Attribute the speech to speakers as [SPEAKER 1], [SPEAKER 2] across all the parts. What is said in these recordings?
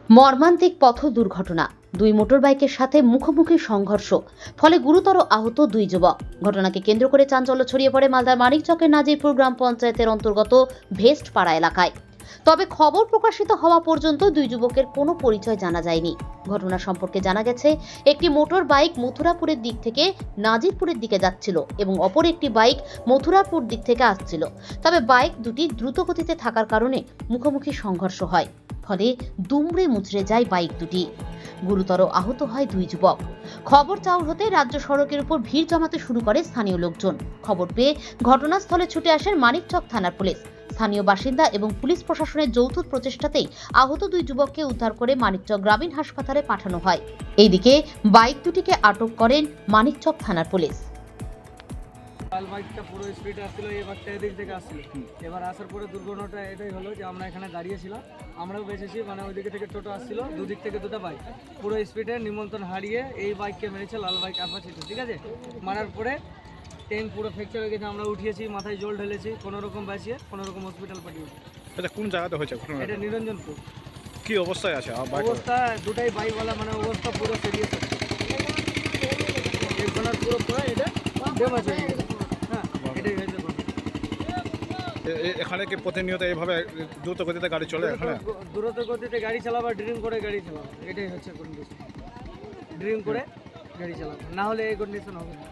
[SPEAKER 1] মর্মান্তিক পথ দুর্ঘটনা, দুই মোটরবাইকের সাথে মুখোমুখি সংঘর্ষ, ফলে গুরুতর আহত দুই যুবক। ঘটনাকে কেন্দ্র করে চাঞ্চল্য ছড়িয়ে পড়ে মালদার মানিকচকের নাজিরপুর গ্রাম পঞ্চায়েতের অন্তর্গত ভেস্টপাড়া এলাকায়। তবে খবর প্রকাশিত হওয়া পর্যন্ত দুই যুবকের কোনো পরিচয় জানা যায়নি। ঘটনা সম্পর্কে জানা গেছে, একটি মোটর বাইক মথুরাপুরের দিক থেকে নাজিরপুরের দিকে যাচ্ছিল এবং অপর একটি বাইক মথুরাপুর দিক থেকে আসছিল। তবে বাইক দুটি দ্রুত গতিতে থাকার কারণে মুখোমুখি সংঘর্ষ হয়, ফলে দুমড়ে মুচড়ে যায় বাইক দুটি। গুরুতর আহত হয় দুই যুবক। খবর চাউর হতে রাজ্য সড়কের উপর ভিড় জমাতে শুরু করে স্থানীয় লোকজন। খবর পেয়ে ঘটনাস্থলে ছুটে আসেন মানিকচক থানার পুলিশ। স্থানীয় বাসিন্দা এবং পুলিশ প্রশাসনের যৌথ প্রচেষ্টাতেই আহত দুই যুবককে উদ্ধার করে মানিকচক গ্রামীণ হাসপাতালে পাঠানো হয়। এইদিকে বাইক দুটিকে আটক করেন মানিকচক থানার পুলিশ।
[SPEAKER 2] লাল বাইকটা পুরো স্পিডে আসছিল, এই বাইকটা এদিক থেকে আসছিল। এবার আসার পরে দুর্ঘটনাটা এটাই হলো যে আমরা এখানে দাঁড়িয়েছিলাম, আমরাও বেঁচেছি, মানে ওইদিকে থেকে টোটো আসছিল, দুদিক থেকে দুটো বাইক পুরো স্পিডে নিমন্ত্রণ হারিয়ে এই বাইককে মেরেছে, লাল বাইক অ্যাপাচিটা, ঠিক আছে। মারার পরে ট্যাঙ্ক পুরো ফ্র্যাকচার হয়ে গেছে, আমরা উঠিয়েছি, মাথায় জল ঢেলেছি, কোনো রকম বাঁচিয়ে কোনো রকম হসপিটাল পাঠিয়েছি।
[SPEAKER 3] আচ্ছা, কোন জায়গাতে হয়েছে ঘটনা?
[SPEAKER 2] এটা নিরঞ্জনপুর।
[SPEAKER 3] কি অবস্থায় আছে
[SPEAKER 2] অবস্থা দুটাই বাইকওয়ালা, মানে অবস্থা পুরো সিরিয়াস আছে। একজনের পুরো পড়ে এটা ড্যামেজ হয়ে গেছে। হ্যাঁ, এটাই হয়েছে ঘটনা।
[SPEAKER 3] এখানে কি প্রতিনিয়ত এইভাবে দ্রুত গতিতে গাড়ি চলে? এখানে
[SPEAKER 2] দ্রুত গতিতে গাড়ি চালাবা, ড্রিঙ্ক করে গাড়ি চালাবা, এটাই হচ্ছে কন্ডিশন। ড্রিঙ্ক করে গাড়ি চালাবা, না হলে এই কন্ডিশন হবে না।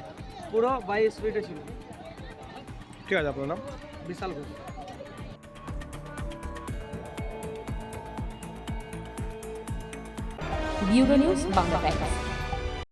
[SPEAKER 2] পুরো 22 স্পিডে ছিল।
[SPEAKER 3] ঠিক আছে, আপনার নাম?
[SPEAKER 2] Vishal Ghosh.
[SPEAKER 1] Bureau news Bangla Times.